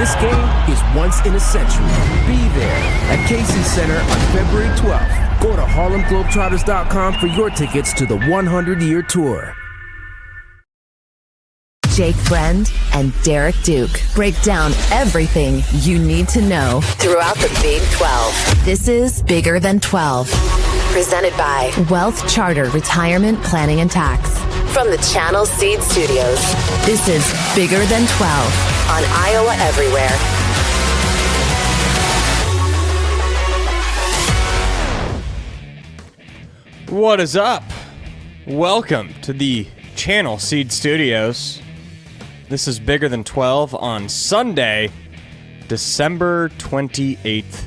This game is once in a century. Be there at Casey's Center on February 12th. Go to HarlemGlobetrotters.com for your tickets to the 100-year tour. Jake Brend and Derek Duke break down everything you need to know throughout the Big 12. This is Bigger Than 12, presented by WealthCharter Retirement Planning and Tax. From the Channel Seed Studios, this is Bigger Than 12 on Iowa Everywhere. What is up? Welcome to the Channel Seed Studios. This is Bigger Than 12 on Sunday, December 28th.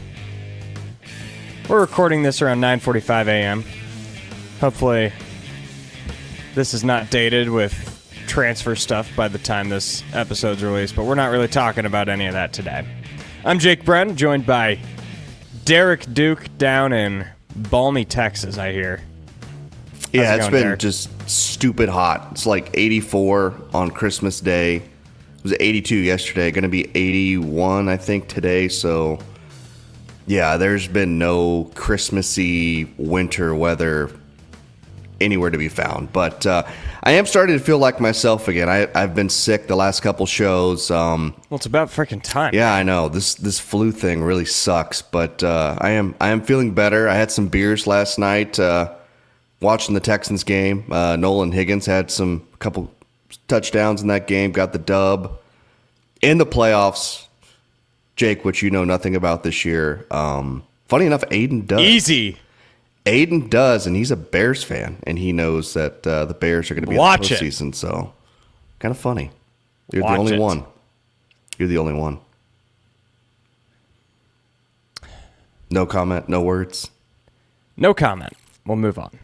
We're recording this around 9:45 a.m. Hopefully, this is not dated with transfer stuff by the time this episode's released, but we're not really talking about any of that today. I'm Jake Brend, joined by Derek Duke down in balmy Texas, I hear. Yeah, it's been just stupid hot. It's like 84 on Christmas Day. It was 82 yesterday. Going to be 81, I think, today. So, yeah, there's been no Christmassy winter weather anywhere to be found. But I am starting to feel like myself again. I've been sick the last couple shows. Well, it's about freaking time. Yeah, I know. This flu thing really sucks. But I am feeling better. I had some beers last night. Watching the Texans game, Nolan Higgins had a couple touchdowns in that game, got the dub. In the playoffs, Jake, which you know nothing about this year, funny enough, Aiden does. Easy. Aiden does, and he's a Bears fan, and he knows that the Bears are going to be in the postseason, so kind of funny. You're the only one. You're the only one. No comment, no words. No comment. We'll move on.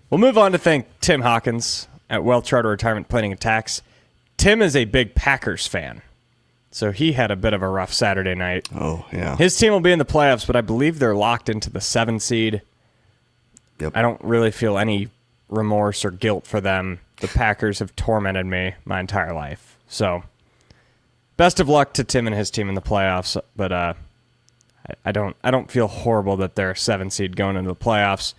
We'll move on to thank Tim Hawkins at WealthCharter Retirement Planning and Tax. Tim is a big Packers fan, so he had a bit of a rough Saturday night. Oh, yeah. His team will be in the playoffs, but I believe they're locked into the 7 seed. Yep. I don't really feel any remorse or guilt for them. The Packers have tormented me my entire life. So, best of luck to Tim and his team in the playoffs, but I don't feel horrible that they're a 7 seed going into the playoffs.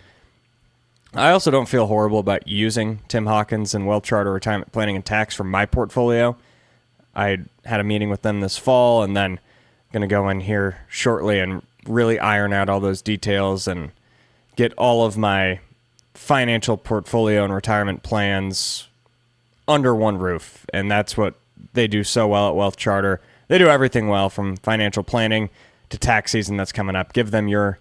I also don't feel horrible about using Tim Hawkins and WealthCharter Retirement Planning and Tax for my portfolio. I had a meeting with them this fall, and then going to go in here shortly and really iron out all those details and get all of my financial portfolio and retirement plans under one roof. And that's what they do so well at WealthCharter. They do everything well, from financial planning to tax season that's coming up. Give them your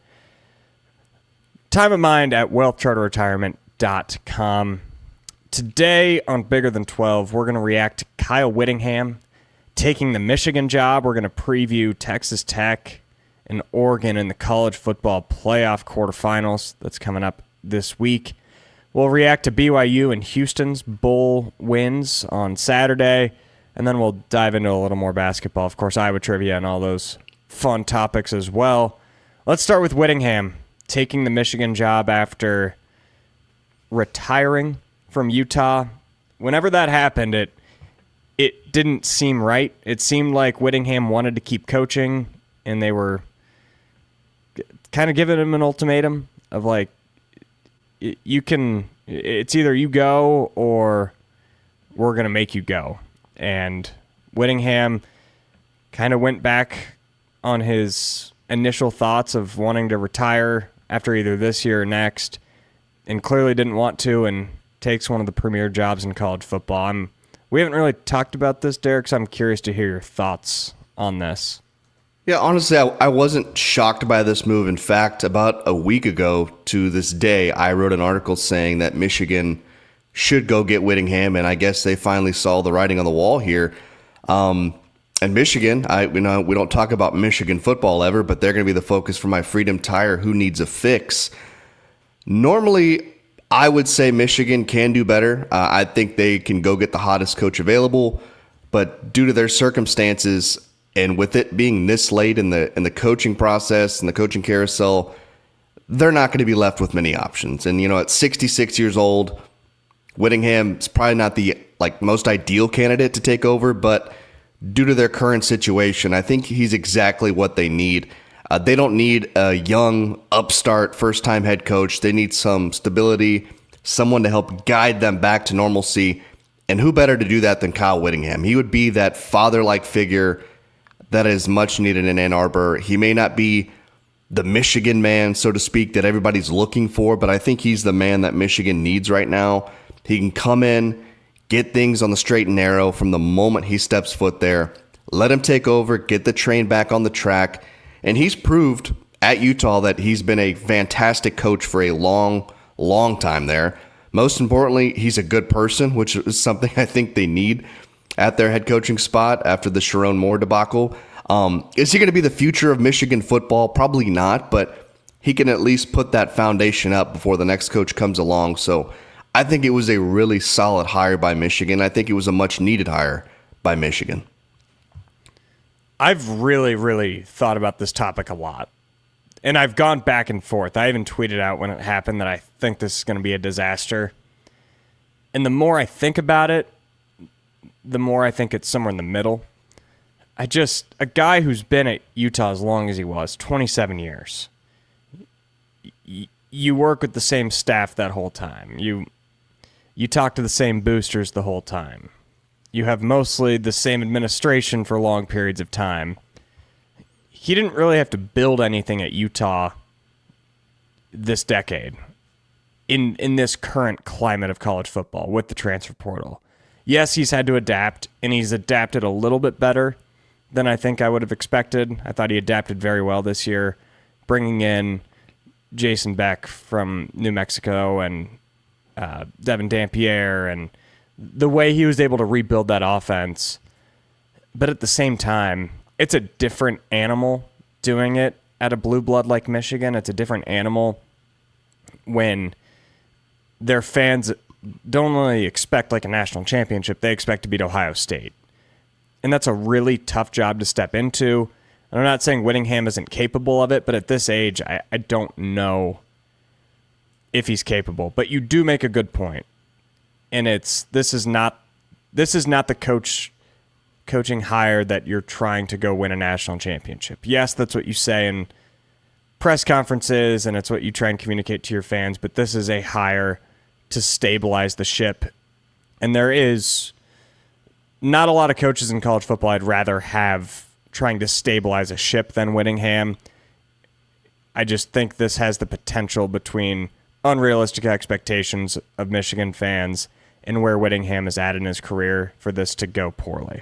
time of mind at wealthcharterretirement.com. Today on Bigger Than 12, we're going to react to Kyle Whittingham taking the Michigan job. We're going to preview Texas Tech and Oregon in the college football playoff quarterfinals that's coming up this week. We'll react to BYU and Houston's bowl wins on Saturday, and then we'll dive into a little more basketball. Of course, Iowa trivia and all those fun topics as well. Let's start with Whittingham taking the Michigan job after retiring from Utah. Whenever that happened, it didn't seem right. It seemed like Whittingham wanted to keep coaching, and they were kind of giving him an ultimatum of like, it's either you go or we're going to make you go. And Whittingham kind of went back on his initial thoughts of wanting to retire after either this year or next, and clearly didn't want to, and takes one of the premier jobs in college football. We haven't really talked about this, Derek, so I'm curious to hear your thoughts on this. Yeah, honestly, I wasn't shocked by this move. In fact, about a week ago to this day, I wrote an article saying that Michigan should go get Whittingham, and I guess they finally saw the writing on the wall here. And Michigan, we don't talk about Michigan football ever, but they're going to be the focus for my Freedom Tire Who Needs a Fix. Normally, I would say Michigan can do better. I think they can go get the hottest coach available, but due to their circumstances and with it being this late in the coaching process and the coaching carousel, they're not going to be left with many options. And at 66 years old, Whittingham is probably not the most ideal candidate to take over, but due to their current situation. I think he's exactly what they need. They don't need a young, upstart, first-time head coach. They need some stability, someone to help guide them back to normalcy. And who better to do that than Kyle Whittingham? He would be that father-like figure that is much needed in Ann Arbor. He may not be the Michigan man, so to speak, that everybody's looking for, but I think he's the man that Michigan needs right now. He can come in, get things on the straight and narrow from the moment he steps foot there, let him take over, get the train back on the track, and he's proved at Utah that he's been a fantastic coach for a long, long time there. Most importantly, he's a good person, which is something I think they need at their head coaching spot after the Sharon Moore debacle. Is he going to be the future of Michigan football? Probably not, but he can at least put that foundation up before the next coach comes along. So I think it was a really solid hire by Michigan. I think it was a much needed hire by Michigan. I've really, really thought about this topic a lot. And I've gone back and forth. I even tweeted out when it happened that I think this is going to be a disaster. And the more I think about it, the more I think it's somewhere in the middle. A guy who's been at Utah as long as he was, 27 years. You work with the same staff that whole time. You talk to the same boosters the whole time. You have mostly the same administration for long periods of time. He didn't really have to build anything at Utah this decade in this current climate of college football with the transfer portal. Yes, he's had to adapt, and he's adapted a little bit better than I think I would have expected. I thought he adapted very well this year, bringing in Jason Beck from New Mexico and Devin Dampierre, and the way he was able to rebuild that offense. But at the same time, it's a different animal doing it at a blue blood like Michigan. It's a different animal when their fans don't only expect like a national championship, they expect to beat Ohio State. And that's a really tough job to step into. And I'm not saying Whittingham isn't capable of it, but at this age, I don't know if he's capable. But you do make a good point. And this is not the coaching hire that you're trying to go win a national championship. Yes, that's what you say in press conferences, and it's what you try and communicate to your fans, but this is a hire to stabilize the ship. And there is not a lot of coaches in college football I'd rather have trying to stabilize a ship than Whittingham. I just think this has the potential between unrealistic expectations of Michigan fans and where Whittingham is at in his career for this to go poorly.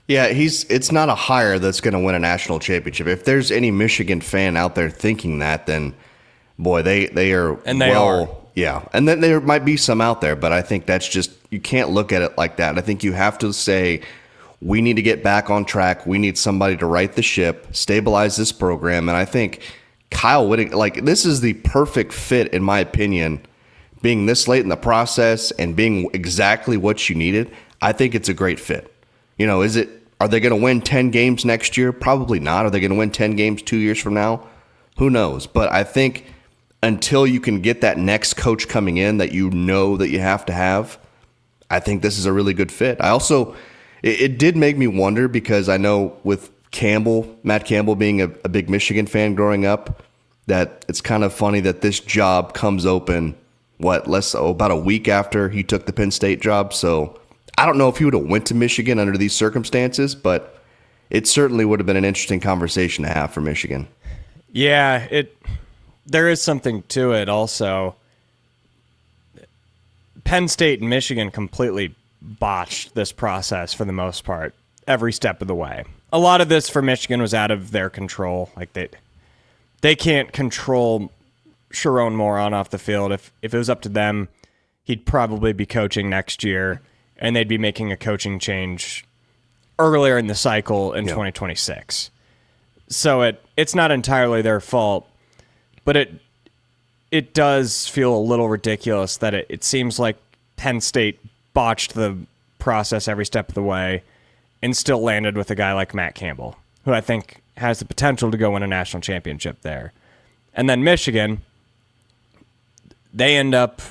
Yeah, it's not a hire that's going to win a national championship. If there's any Michigan fan out there thinking that, then boy, they are. And they are. Yeah, and then there might be some out there, but I think that's just, you can't look at it like that. I think you have to say, we need to get back on track. We need somebody to right the ship, stabilize this program, and I think Kyle Whittingham, like, this is the perfect fit, in my opinion, being this late in the process and being exactly what you needed. I think it's a great fit. You know, are they going to win 10 games next year? Probably not. Are they going to win 10 games 2 years from now? Who knows? But I think until you can get that next coach coming in that you know that you have to have, I think this is a really good fit. I also, it did make me wonder, because I know with Matt Campbell being a big Michigan fan growing up, that it's kind of funny that this job comes open, about a week after he took the Penn State job. So I don't know if he would have went to Michigan under these circumstances, but it certainly would have been an interesting conversation to have for Michigan. Yeah, there is something to it also. Penn State and Michigan completely botched this process for the most part, every step of the way. A lot of this for Michigan was out of their control. Like they can't control Sharon Moore on off the field. If it was up to them, he'd probably be coaching next year, and they'd be making a coaching change earlier in the cycle in 2026. So it's not entirely their fault, but it does feel a little ridiculous that it seems like Penn State botched the process every step of the way and still landed with a guy like Matt Campbell, who I think has the potential to go win a national championship there. And then Michigan, they end up,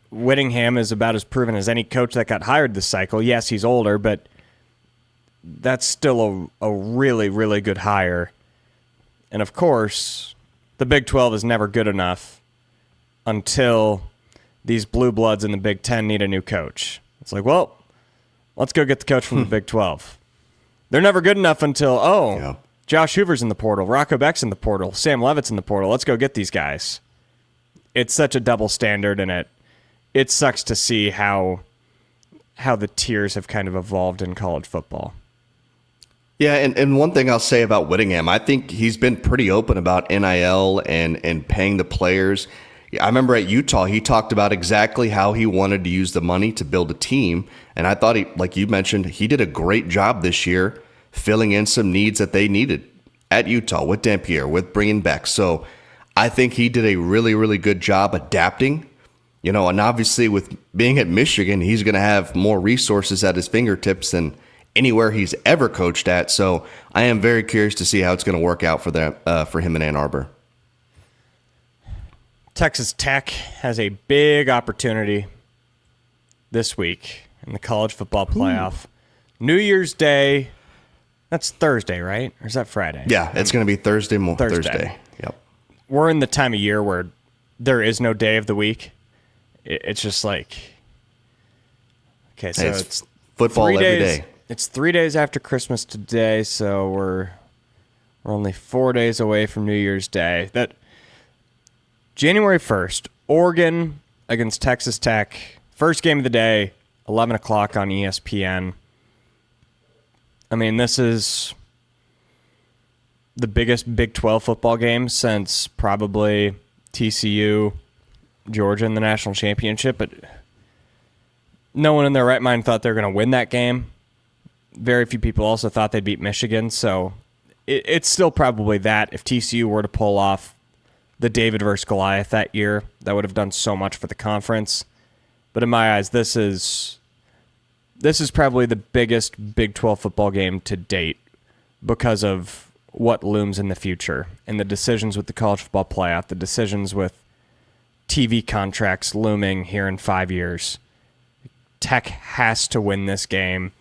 Whittingham is about as proven as any coach that got hired this cycle. Yes, he's older, but that's still a really, really good hire. And of course, the Big 12 is never good enough until these blue bloods in the Big 10 need a new coach. It's like, well, let's go get the coach from the Big 12. They're never good enough until, Josh Hoover's in the portal, Rocco Beck's in the portal, Sam Levitt's in the portal. Let's go get these guys. It's such a double standard, and it sucks to see how the tiers have kind of evolved in college football. Yeah, and one thing I'll say about Whittingham, I think he's been pretty open about NIL and paying the players. I remember at Utah, he talked about exactly how he wanted to use the money to build a team. And I thought, like you mentioned, he did a great job this year filling in some needs that they needed at Utah with Dampier, with bringing Beck. So I think he did a really, really good job adapting. And obviously with being at Michigan, he's going to have more resources at his fingertips than anywhere he's ever coached at. So I am very curious to see how it's going to work out for him in Ann Arbor. Texas Tech has a big opportunity this week in the college football playoff. New Year's Day, that's Thursday, right? Or is that Friday? Yeah, it's going to be Thursday. Yep. We're in the time of year where there is no day of the week. It's just like, okay, so it's football every day. It's 3 days after Christmas today, so we're only 4 days away from New Year's Day. That January 1st, Oregon against Texas Tech. First game of the day, 11 o'clock on ESPN. I mean, this is the biggest Big 12 football game since probably TCU, Georgia in the national championship. But no one in their right mind thought they were going to win that game. Very few people also thought they'd beat Michigan. So it's still probably that. If TCU were to pull off the David versus Goliath that year, that would have done so much for the conference. But in my eyes, this is probably the biggest Big 12 football game to date because of what looms in the future and the decisions with the college football playoff, the decisions with TV contracts looming here in 5 years. Tech has to win this game,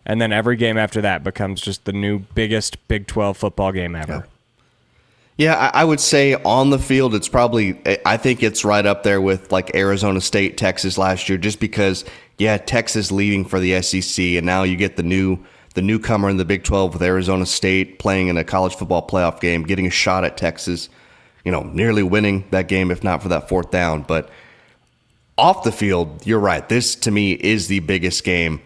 and then every game after that becomes just the new biggest Big 12 football game ever. Yeah, I would say on the field, it's probably, I think it's right up there with like Arizona State, Texas last year, just because, Texas leaving for the SEC, and now you get the newcomer in the Big 12 with Arizona State playing in a college football playoff game, getting a shot at Texas, nearly winning that game, if not for that fourth down. But off the field, you're right. This, to me, is the biggest game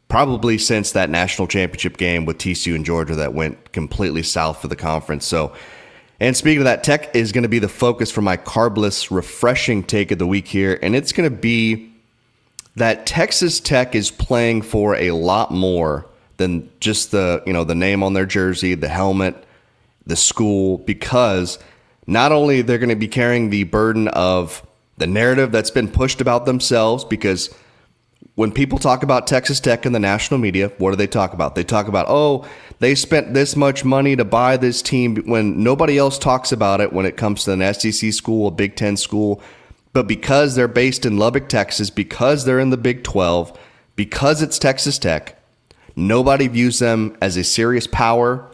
probably since that national championship game with TCU and Georgia that went completely south for the conference. So, and speaking of that, Tech is going to be the focus for my carbless, refreshing take of the week here. And it's going to be that Texas Tech is playing for a lot more than just the name on their jersey, the helmet, the school, because not only they're going to be carrying the burden of the narrative that's been pushed about themselves, because when people talk about Texas Tech in the national media, what do they talk about? They talk about, they spent this much money to buy this team, when nobody else talks about it when it comes to an SEC school, a Big Ten school. But because they're based in Lubbock, Texas, because they're in the Big 12, because it's Texas Tech, nobody views them as a serious power.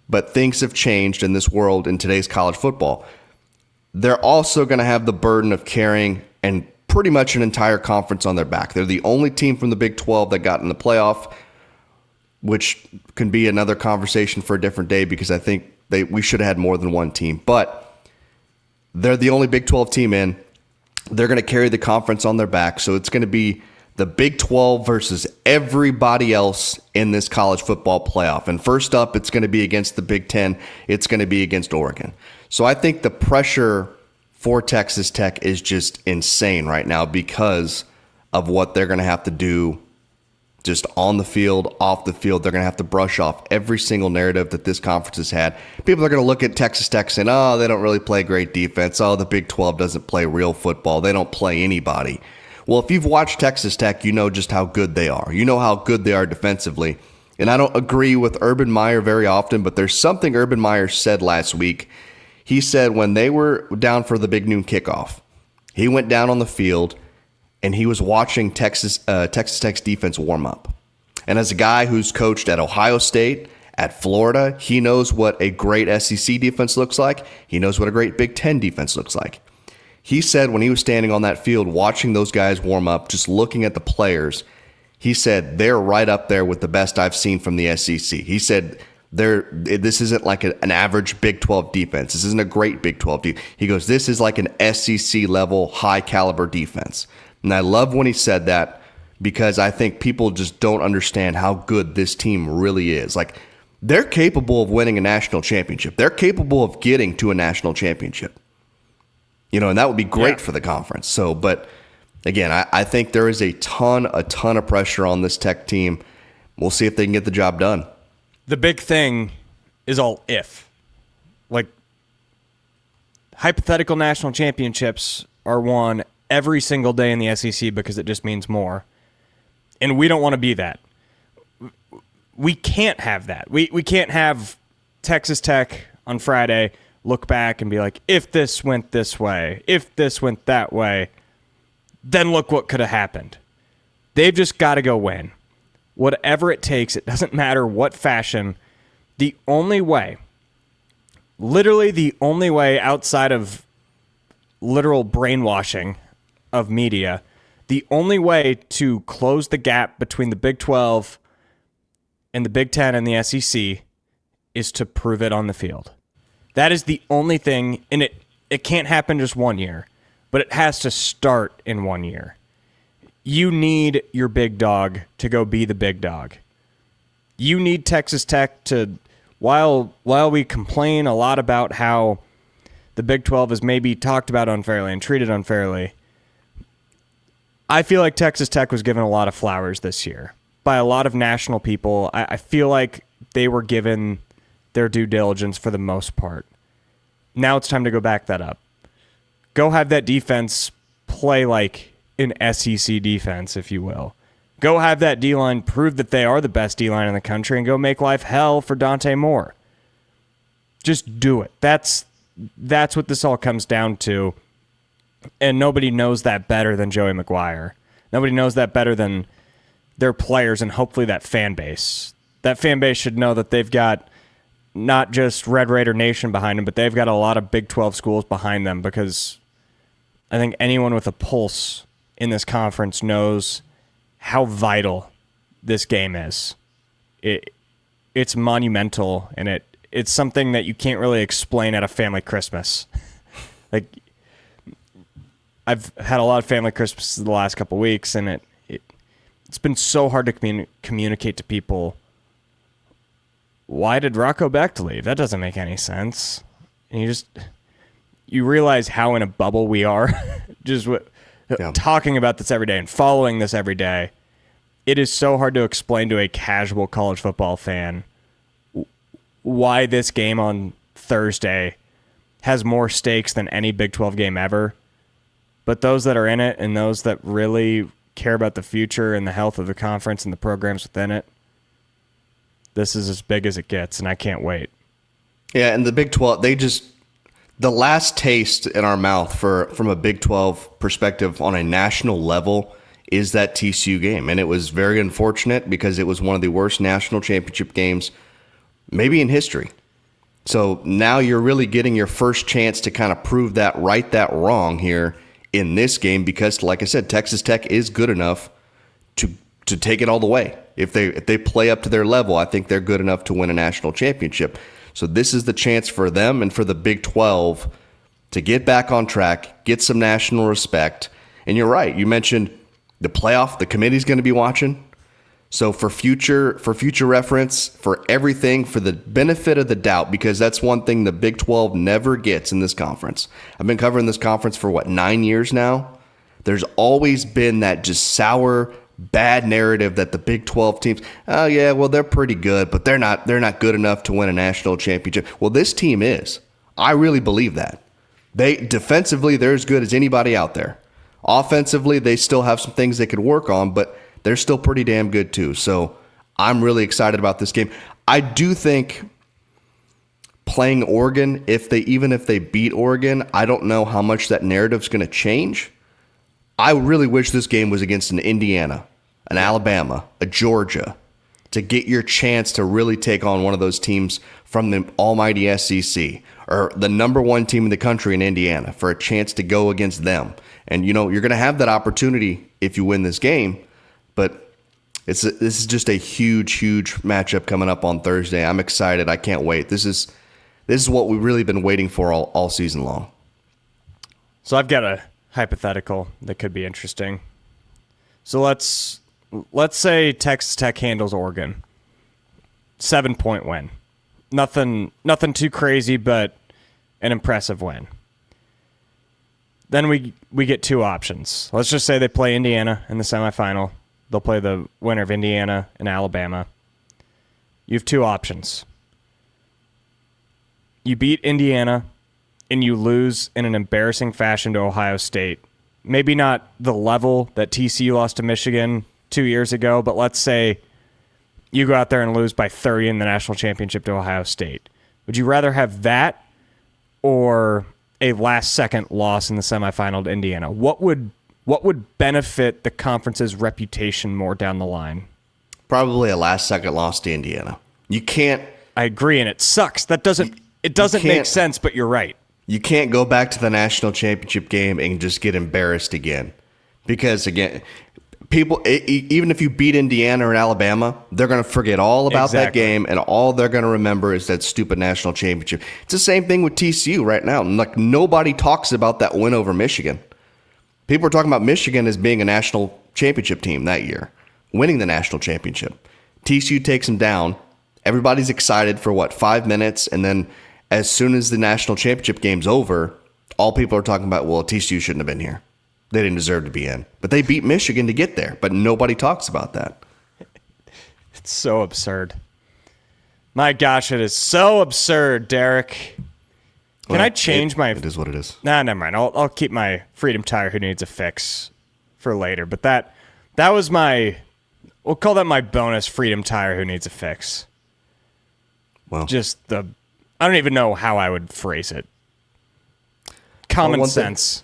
But things have changed in this world in today's college football. They're also going to have the burden of carrying and pretty much an entire conference on their back. They're the only team from the Big 12 that got in the playoff, which can be another conversation for a different day, because I think we should have had more than one team. But they're the only Big 12 team in. They're going to carry the conference on their back. So it's going to be the Big 12 versus everybody else in this college football playoff. And first up, it's going to be against the Big 10. It's going to be against Oregon. So I think the pressure for Texas Tech is just insane right now because of what they're going to have to do just on the field, off the field. They're going to have to brush off every single narrative that this conference has had. People are going to look at Texas Tech saying, they don't really play great defense. The Big 12 doesn't play real football. They don't play anybody. Well, if you've watched Texas Tech, you know just how good they are. You know how good they are defensively. And I don't agree with Urban Meyer very often, but there's something Urban Meyer said last week. He said when they were down for the big noon kickoff, he went down on the field and he was watching Texas Tech's defense warm up. And as a guy who's coached at Ohio State, at Florida, he knows what a great SEC defense looks like. He knows what a great Big Ten defense looks like. He said when he was standing on that field watching those guys warm up, just looking at the players, he said they're right up there with the best I've seen from the SEC. He said this isn't like an average Big 12 defense. This isn't a great Big 12 defense. He goes, this is like an SEC level, high caliber defense. And I love when he said that because I think people just don't understand how good this team really is. Like, they're capable of winning a national championship. They're capable of getting to a national championship. And that would be great for the conference. So, but again, I think there is a ton of pressure on this Tech team. We'll see if they can get the job done. The big thing is all if. Like, hypothetical national championships are won every single day in the SEC because it just means more. And we don't want to be that. We can't have that. We can't have Texas Tech on Friday look back and be like, if this went this way, if this went that way, then look what could have happened. They've just got to go win. Whatever it takes, it doesn't matter what fashion. The only way, literally the only way outside of literal brainwashing of media, the only way to close the gap between the Big 12 and the Big 10 and the SEC is to prove it on the field. That is the only thing, and it can't happen just one year, but it has to start in 1 year. You need your big dog to go be the big dog. You need Texas Tech to, while we complain a lot about how the Big 12 is maybe talked about unfairly and treated unfairly, I feel like Texas Tech was given a lot of flowers this year by a lot of national people. I feel like they were given their due diligence for the most part. Now it's time to go back that up. Go have that defense play like an SEC defense, if you will. Go have that D-line prove that they are the best D-line in the country and go make life hell for Dante Moore. Just do it. That's what this all comes down to. And nobody knows that better than Joey McGuire. Nobody knows that better than their players and hopefully that fan base. That fan base should know that they've got not just Red Raider Nation behind them, but they've got a lot of Big 12 schools behind them, because I think anyone with a pulse in this conference knows how vital this game is. It's monumental, and it's something that you can't really explain at a family Christmas. Like, I've had a lot of family Christmases the last couple of weeks, and it's been so hard to communicate to people, why did Rocco Becht leave? That doesn't make any sense. And you realize how in a bubble we are, just talking about this every day and following this every day. It is so hard to explain to a casual college football fan why this game on Thursday has more stakes than any Big 12 game ever. But those that are in it and those that really care about the future and the health of the conference and the programs within it, this is as big as it gets, and I can't wait. Yeah, and the Big 12, the last taste in our mouth from a Big 12 perspective on a national level is that TCU game. And it was very unfortunate because it was one of the worst national championship games maybe in history. So now you're really getting your first chance to kind of prove that right, that wrong here in this game, because, like I said, Texas Tech is good enough to take it all the way. If they play up to their level, I think they're good enough to win a national championship. So this is the chance for them and for the Big 12 to get back on track, get some national respect. And you're right. You mentioned the playoff. The committee's going to be watching. So for future reference, for everything, for the benefit of the doubt, because that's one thing the Big 12 never gets in this conference. I've been covering this conference for 9 years now. There's always been that just sour, bad narrative that the Big 12 teams, oh yeah, well, they're pretty good, but they're not good enough to win a national championship. Well, this team is. I really believe that. Defensively, they're as good as anybody out there. Offensively, they still have some things they could work on, but they're still pretty damn good too. So I'm really excited about this game. I do think playing Oregon, even if they beat Oregon, I don't know how much that narrative's going to change. I really wish this game was against an Indiana, an Alabama, a Georgia, to get your chance to really take on one of those teams from the almighty SEC or the number one team in the country in Indiana, for a chance to go against them. And, you're going to have that opportunity if you win this game, but this is just a huge, huge matchup coming up on Thursday. I'm excited. I can't wait. This is what we've really been waiting for all season long. So I've got a hypothetical that could be interesting. So let's say Texas Tech handles Oregon. 7-point win. Nothing too crazy, but an impressive win. Then we get two options. Let's just say they play Indiana in the semifinal. They'll play the winner of Indiana and Alabama. You have two options. You beat Indiana and you lose in an embarrassing fashion to Ohio State. Maybe not the level that TCU lost to Michigan 2 years ago, but let's say you go out there and lose by 30 in the national championship to Ohio State. Would you rather have that or a last-second loss in the semifinal to Indiana? What would benefit the conference's reputation more down the line? Probably a last-second loss to Indiana. You can't. I agree, and it sucks. It doesn't make sense, but you're right. You can't go back to the national championship game and just get embarrassed again, because again, people, even if you beat Indiana or Alabama, they're going to forget all about that game, and all they're going to remember is that stupid national championship. It's the same thing with TCU right now. Like, nobody talks about that win over Michigan. People are talking about Michigan as being a national championship team that year, winning the national championship. TCU takes them down. Everybody's excited for 5 minutes, and then as soon as the national championship game's over, all people are talking about, well, TCU shouldn't have been here. They didn't deserve to be in. But they beat Michigan to get there, but nobody talks about that. It's so absurd. My gosh, it is so absurd, Derek. Can I change my... It is what it is. Nah, never mind. I'll keep my Freedom Tire Who Needs a Fix for later. But that was my... We'll call that my bonus Freedom Tire Who Needs a Fix. Well, I don't even know how I would phrase it. Common sense.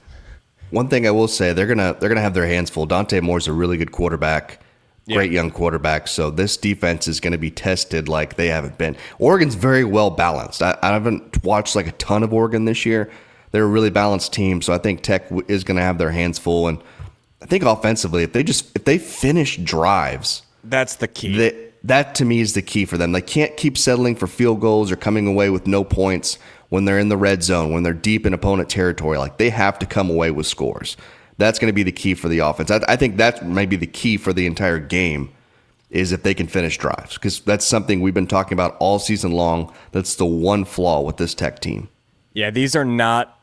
One thing I will say, they're gonna have their hands full. Dante Moore's a really good quarterback, great young quarterback. So this defense is going to be tested like they haven't been. Oregon's very well balanced. I haven't watched a ton of Oregon this year. They're a really balanced team. So I think Tech is going to have their hands full. And I think offensively, if they finish drives, that's the key. That to me is the key for them. They can't keep settling for field goals or coming away with no points when they're in the red zone, when they're deep in opponent territory. They have to come away with scores. That's going to be the key for the offense. I think that may be the key for the entire game, is if they can finish drives, because that's something we've been talking about all season long. That's the one flaw with this Tech team. Yeah, these are not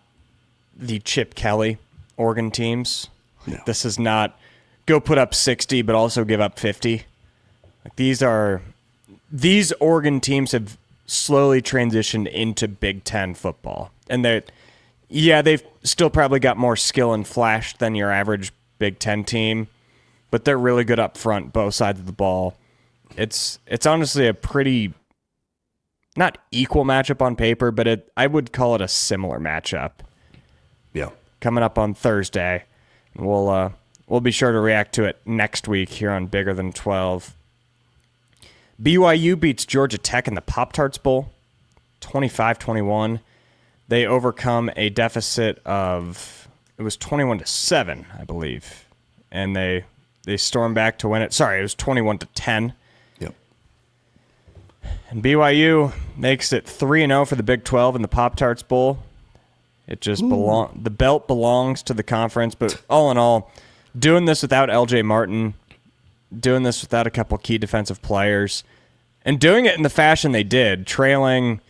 the Chip Kelly Oregon teams. No. This is not go put up 60 but also give up 50. These Oregon teams have slowly transitioned into Big Ten football. And they've still probably got more skill and flash than your average Big Ten team, but they're really good up front, both sides of the ball. It's honestly a pretty, not equal matchup on paper, but I would call it a similar matchup. Yeah. Coming up on Thursday. We'll be sure to react to it next week here on Bigger Than 12. BYU beats Georgia Tech in the Pop-Tarts Bowl, 25-21. They overcome a deficit of, it was 21-7, I believe. And they stormed back to win it. Sorry, it was 21-10. Yep. And BYU makes it 3-0 for the Big 12 in the Pop-Tarts Bowl. It just the belt belongs to the conference, but all in all, doing this without LJ Martin, doing this without a couple key defensive players, and doing it in the fashion they did, trailing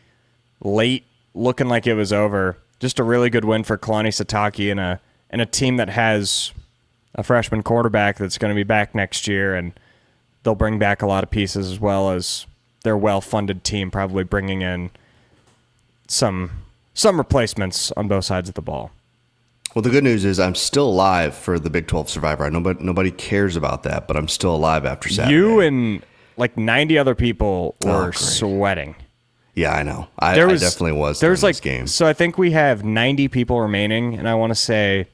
late, looking like it was over. Just a really good win for Kalani Sitake and a team that has a freshman quarterback that's going to be back next year, and they'll bring back a lot of pieces as well as their well-funded team, probably bringing in some replacements on both sides of the ball. Well, the good news is I'm still alive for the Big 12 Survivor. Nobody cares about that, but I'm still alive after Saturday. You and 90 other people were sweating. Yeah, I know. I definitely was. There's this game. So I think we have 90 people remaining, and I want to say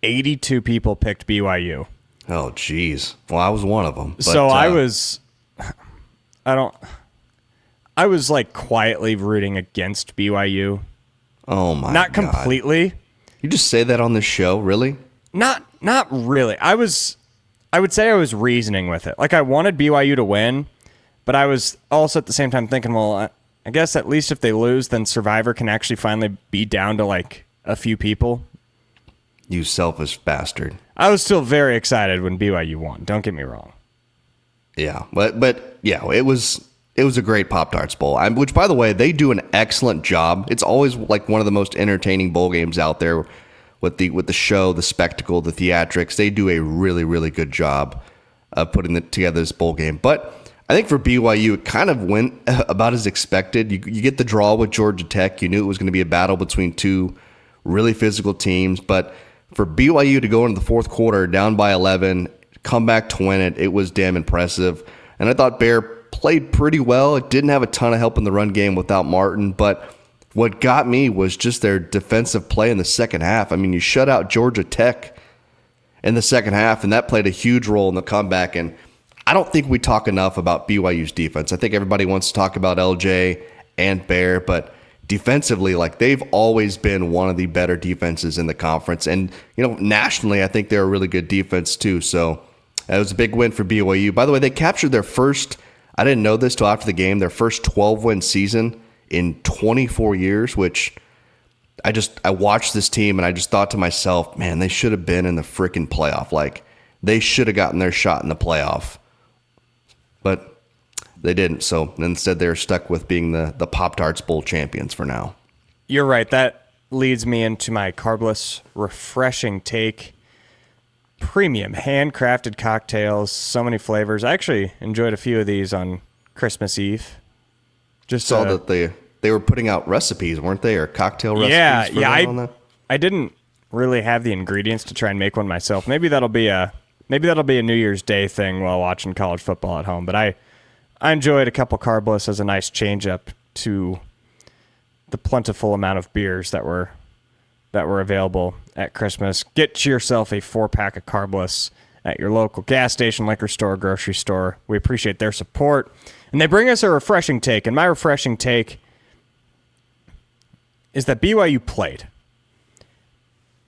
82 people picked BYU. Oh, geez. Well, I was one of them. But, so I I was like quietly rooting against BYU. Oh my God. Not completely. You just say that on this show, really? Not really. I would say I was reasoning with it. Like I wanted BYU to win, but I was also at the same time thinking, well, I guess at least if they lose, then Survivor can actually finally be down to like a few people. You selfish bastard. I was still very excited when BYU won. Don't get me wrong. Yeah, but yeah, it was a great Pop-Tarts Bowl. Which, by the way, they do an excellent job. It's always like one of the most entertaining bowl games out there with the show, the spectacle, the theatrics. They do a really, really good job of putting together this bowl game. But I think for BYU, it kind of went about as expected. You get the draw with Georgia Tech. You knew it was going to be a battle between two really physical teams. But for BYU to go into the fourth quarter down by 11, come back to win it, it was damn impressive. And I thought Bear played pretty well. It didn't have a ton of help in the run game without Martin, but what got me was just their defensive play in the second half. I mean, you shut out Georgia Tech in the second half, and that played a huge role in the comeback. And I don't think we talk enough about BYU's defense. I think everybody wants to talk about LJ and Bear, but defensively, like they've always been one of the better defenses in the conference. And, nationally, I think they're a really good defense too. So it was a big win for BYU. By the way, they captured their first, I didn't know this till after the game, their first 12-win season in 24 years, which I watched this team and I just thought to myself, man, they should have been in the freaking playoff. Like, they should have gotten their shot in the playoff. But they didn't, so instead they're stuck with being the Pop-Tarts Bowl champions for now. You're right. That leads me into my carbless, refreshing take. Premium, handcrafted cocktails, so many flavors. I actually enjoyed a few of these on Christmas Eve. Just saw that they were putting out recipes, weren't they, or cocktail recipes? Yeah. I didn't really have the ingredients to try and make one myself. Maybe that'll be a New Year's Day thing while watching college football at home. But I enjoyed a couple carbless as a nice change up to the plentiful amount of beers that were available at Christmas. Get yourself a 4-pack of carbless at your local gas station, liquor store, grocery store. We appreciate their support. And they bring us a refreshing take. And my refreshing take is that BYU played.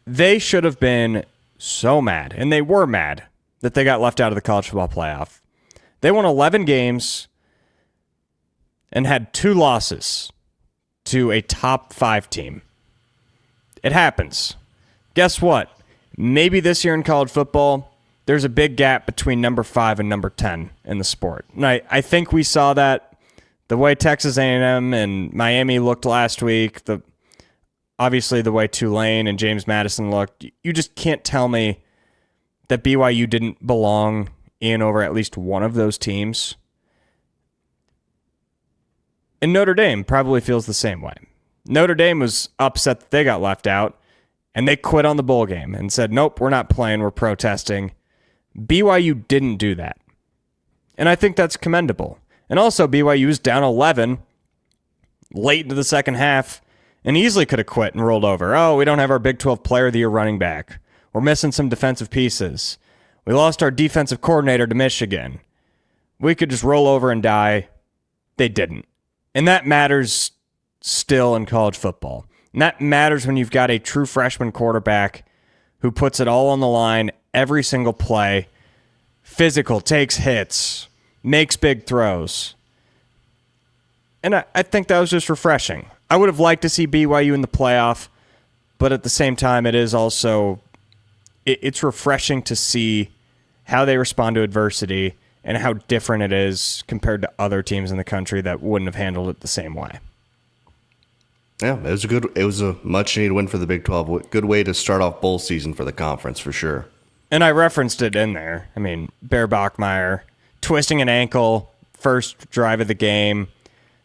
They should have been so mad, and they were mad, that they got left out of the college football playoff. They won 11 games and had 2 losses to a top 5 team. It happens. Guess what? Maybe this year in college football, there's a big gap between number 5 and number 10 in the sport. And I think we saw that the way Texas A&M and Miami looked last week, obviously the way Tulane and James Madison looked. You just can't tell me that BYU didn't belong in over at least one of those teams. And Notre Dame probably feels the same way. Notre Dame was upset that they got left out, and they quit on the bowl game and said, nope, we're not playing, we're protesting. BYU didn't do that. And I think that's commendable. And also, BYU was down 11 late into the second half and easily could have quit and rolled over. Oh, we don't have our Big 12 Player of the Year running back. We're missing some defensive pieces. We lost our defensive coordinator to Michigan. We could just roll over and die. They didn't. And that matters still in college football. And that matters when you've got a true freshman quarterback who puts it all on the line every single play, physical, takes hits, makes big throws. And I think that was just refreshing. I would have liked to see BYU in the playoff, but at the same time, it is also, it's refreshing to see how they respond to adversity and how different it is compared to other teams in the country that wouldn't have handled it the same way. Yeah, it was a much needed win for the Big 12. Good way to start off bowl season for the conference for sure. And I referenced it in there. I mean, Bear Bachmeier twisting an ankle, first drive of the game,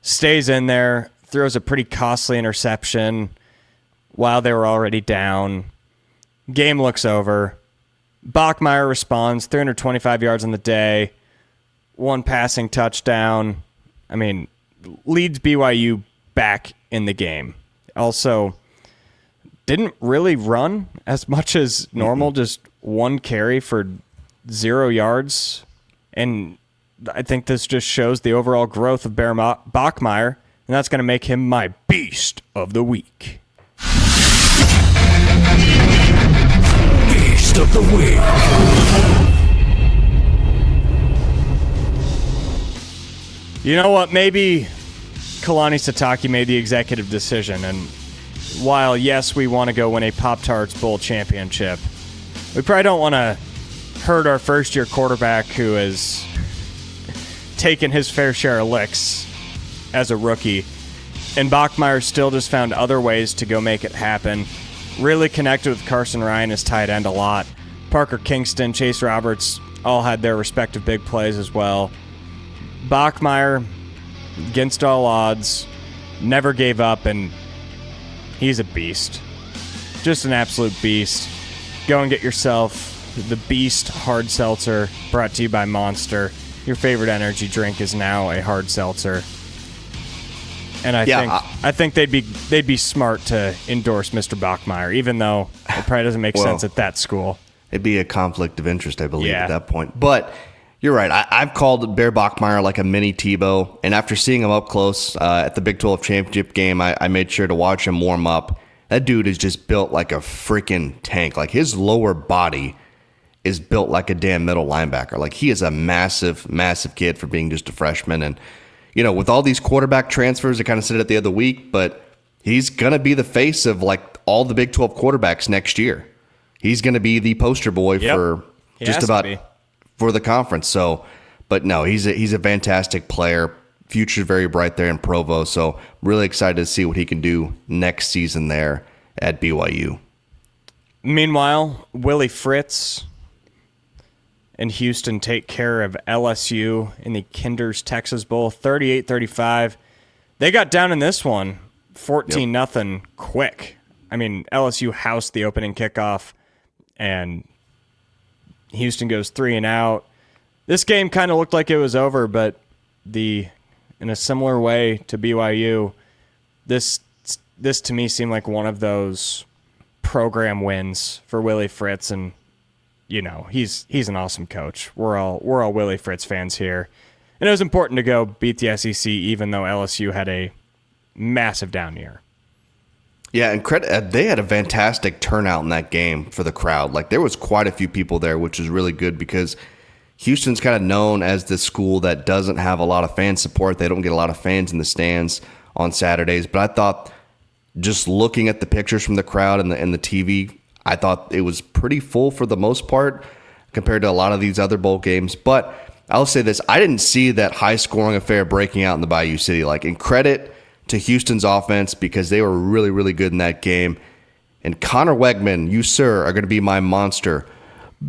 stays in there, throws a pretty costly interception while they were already down. Game looks over. Bachmeier responds, 325 yards on the day, 1 passing touchdown. I mean, leads BYU back in the game. Also, didn't really run as much as normal, just 1 carry for 0 yards. And I think this just shows the overall growth of Bear Bachmeier, and that's going to make him my Beast of the Week. Beast of the Week. You know what? Maybe Kalani Sitake made the executive decision, and while, yes, we want to go win a Pop-Tarts Bowl championship, we probably don't want to hurt our first-year quarterback who has taken his fair share of licks as a rookie. And Bachmeier still just found other ways to go make it happen. Really connected with Carson Ryan as tight end a lot. Parker Kingston, Chase Roberts all had their respective big plays as well. Bachmeier, against all odds, never gave up, and he's a beast. Just an absolute beast. Go and get yourself the Beast Hard Seltzer, brought to you by Monster. Your favorite energy drink is now a hard seltzer. And I think they'd be smart to endorse Mr. Bachmeier, even though it probably doesn't make sense at that school. It'd be a conflict of interest, I believe, at that point. But you're right. I've called Bear Bachmeier like a mini Tebow, and after seeing him up close at the Big 12 championship game, I made sure to watch him warm up. That dude is just built like a freaking tank. Like, his lower body is built like a damn middle linebacker. Like, he is a massive, massive kid for being just a freshman. And, you know, with all these quarterback transfers, I kind of said it the other week, but he's going to be the face of, like, all the Big 12 quarterbacks next year. He's going to be the poster boy for just about for the conference. So, but no, he's a fantastic player. Future's very bright there in Provo. So, really excited to see what he can do next season there at BYU. Meanwhile, Willie Fritz and Houston take care of LSU in the Kinder's Texas Bowl, 38-35. They got down in this one, 14-0 quick. I mean, LSU housed the opening kickoff, and Houston goes 3-and-out. This game kind of looked like it was over, but in a similar way to BYU, this to me seemed like one of those program wins for Willie Fritz, and you know, he's an awesome coach. We're all Willie Fritz fans here. And it was important to go beat the SEC even though LSU had a massive down year. Yeah, and they had a fantastic turnout in that game for the crowd. Like, there was quite a few people there, which was really good because Houston's kind of known as the school that doesn't have a lot of fan support. They don't get a lot of fans in the stands on Saturdays. But I thought, just looking at the pictures from the crowd and the TV, I thought it was pretty full for the most part compared to a lot of these other bowl games. But I'll say this, I didn't see that high-scoring affair breaking out in the Bayou City. Like, in credit to Houston's offense because they were really, really good in that game. And Connor Wegman, you, sir, are going to be my monster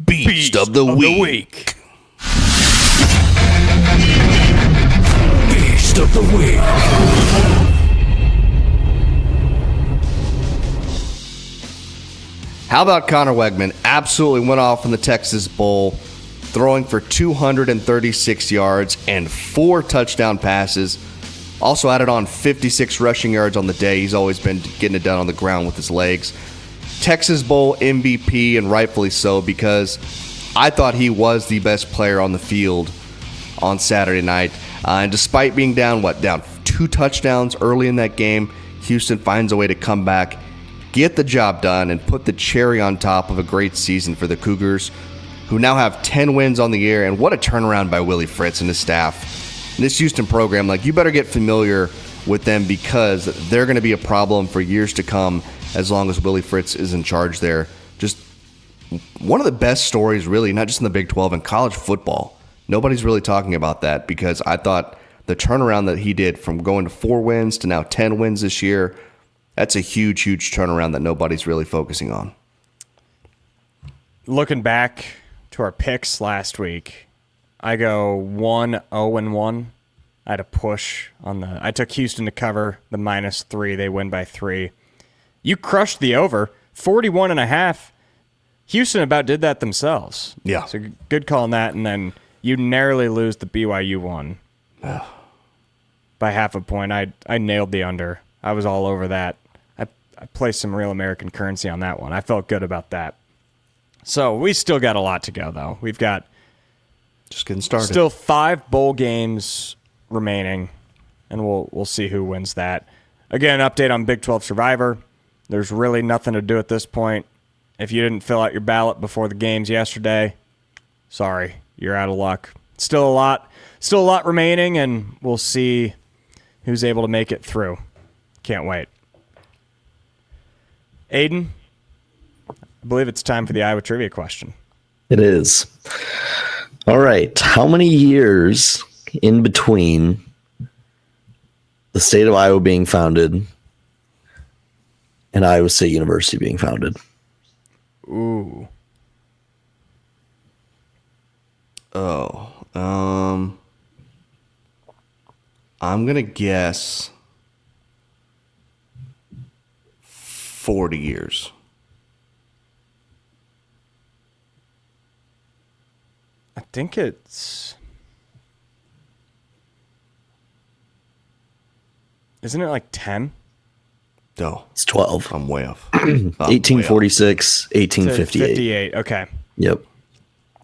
Beast of the Week. Beast of the Week. How about Connor Wegman? Absolutely went off in the Texas Bowl, throwing for 236 yards and 4 touchdown passes. Also added on 56 rushing yards on the day. He's always been getting it done on the ground with his legs. Texas Bowl MVP, and rightfully so, because I thought he was the best player on the field on Saturday night. And despite being down 2 touchdowns early in that game, Houston finds a way to come back, get the job done, and put the cherry on top of a great season for the Cougars, who now have 10 wins on the year. And what a turnaround by Willie Fritz and his staff. This Houston program, like, you better get familiar with them because they're going to be a problem for years to come as long as Willie Fritz is in charge there. Just one of the best stories, really, not just in the Big 12, in college football. Nobody's really talking about that because I thought the turnaround that he did from going to 4 wins to now 10 wins this year, that's a huge, huge turnaround that nobody's really focusing on. Looking back to our picks last week, I go 1-0-1. I had a push on I took Houston to cover the -3. They win by 3. You crushed the over, 41.5. Houston about did that themselves. Yeah. So good call on that. And then you narrowly lose the BYU one by half a point. I nailed the under. I was all over that. I placed some real American currency on that one. I felt good about that. So we still got a lot to go, though. We've got Just getting started. Still 5 bowl games remaining, and we'll see who wins that. Again, update on Big 12 Survivor. There's really nothing to do at this point. If you didn't fill out your ballot before the games yesterday, sorry, you're out of luck. Still a lot remaining, and we'll see who's able to make it through. Can't wait. Aiden, I believe it's time for the Iowa trivia question. It is. All right. How many years in between the state of Iowa being founded and Iowa State University being founded? Ooh. Oh. I'm going to guess 40 years. I think it's... Isn't it like 10? No. It's 12. I'm way off. 1846, 1858. 58, okay. Yep.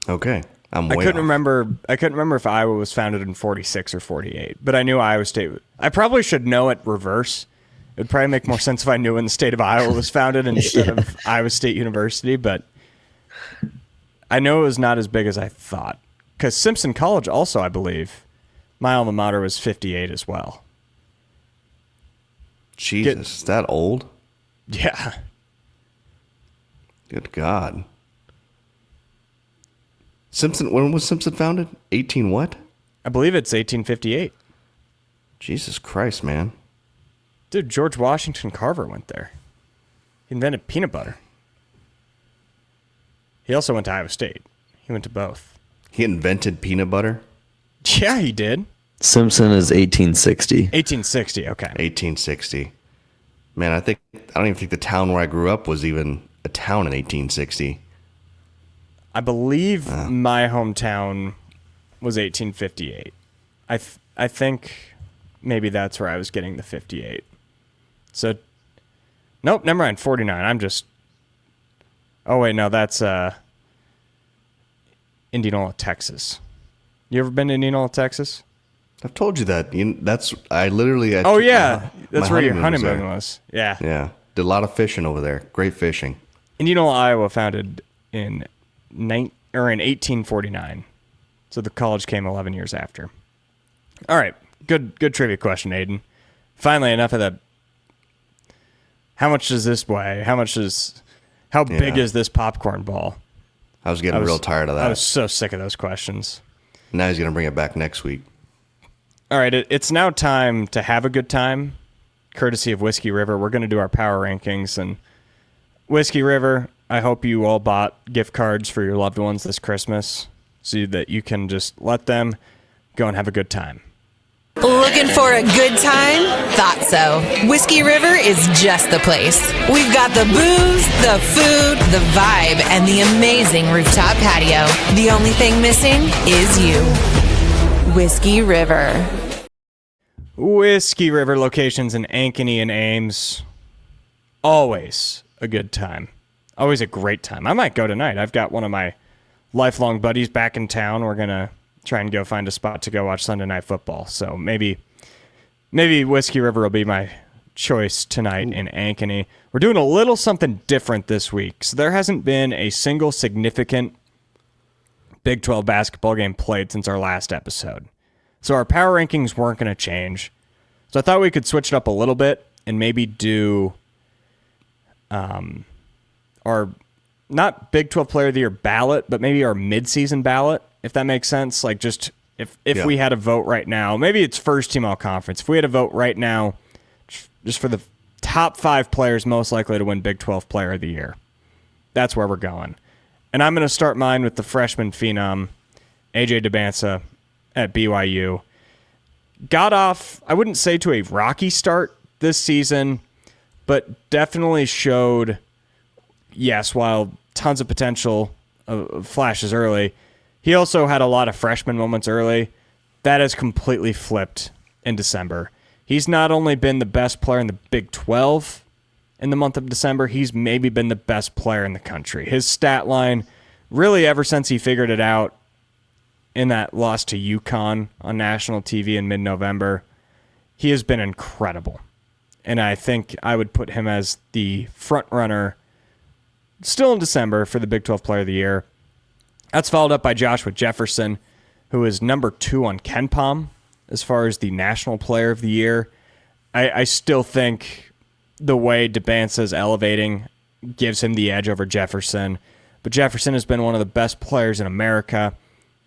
Okay. I'm way I couldn't off. remember if Iowa was founded in 46 or 48, but I knew Iowa State. I probably should know it reverse. It would probably make more sense if I knew when the state of Iowa was founded instead of Iowa State University, but I know it was not as big as I thought. Because Simpson College also, I believe, my alma mater was 58 as well. Jesus, is that old? Yeah. Good God. Simpson, when was Simpson founded? 18 what? I believe it's 1858. Jesus Christ, man. Dude, George Washington Carver went there. He invented peanut butter. He also went to Iowa State. He went to both. He invented peanut butter? Yeah, he did. Simpson is 1860. 1860, okay. 1860. Man, I don't even think the town where I grew up was even a town in 1860. I believe my hometown was 1858. I think maybe that's where I was getting the 58. So, nope, never mind, 49. Oh, wait, no, that's Indianola, Texas. You ever been to Indianola, Texas? I've told you that. That's where your honeymoon was. Yeah. Yeah, did a lot of fishing over there. Great fishing. Indianola, Iowa, founded in 1849. So the college came 11 years after. All right, good trivia question, Aiden. Finally, enough of the. How much does this weigh? How big is this popcorn ball? I was getting real tired of that. I was so sick of those questions. Now he's going to bring it back next week. All right, it's now time to have a good time, courtesy of Whiskey River. We're going to do our power rankings. And Whiskey River, I hope you all bought gift cards for your loved ones this Christmas so that you can just let them go and have a good time. Looking for a good time? Thought so. Whiskey River is just the place. We've got the booze, the food, the vibe, and the amazing rooftop patio. The only thing missing is you. Whiskey River. Whiskey River locations in Ankeny and Ames. Always a good time. Always a great time. I might go tonight. I've got one of my lifelong buddies back in town. We're going to try and go find a spot to go watch Sunday Night Football. So maybe Whiskey River will be my choice tonight in Ankeny. We're doing a little something different this week. So there hasn't been a single significant Big 12 basketball game played since our last episode. So our power rankings weren't going to change. So I thought we could switch it up a little bit and maybe do our not Big 12 Player of the Year ballot, but maybe our midseason ballot, if that makes sense. Like just if we had a vote right now, maybe it's first team all conference. If we had a vote right now just for the top 5 players most likely to win Big 12 Player of the Year, that's where we're going. And I'm going to start mine with the freshman phenom, AJ DeBansa at BYU. Got off, I wouldn't say to a rocky start this season, but definitely showed, yes, while tons of potential flashes early, he also had a lot of freshman moments early. That has completely flipped in December. He's not only been the best player in the Big 12 in the month of December, he's maybe been the best player in the country. His stat line, really ever since he figured it out, in that loss to UConn on national TV in mid-November, he has been incredible. And I think I would put him as the front runner still in December for the Big 12 Player of the Year. That's followed up by Joshua Jefferson, who is number 2 on KenPom as far as the National Player of the Year. I still think the way Debansa is elevating gives him the edge over Jefferson. But Jefferson has been one of the best players in America.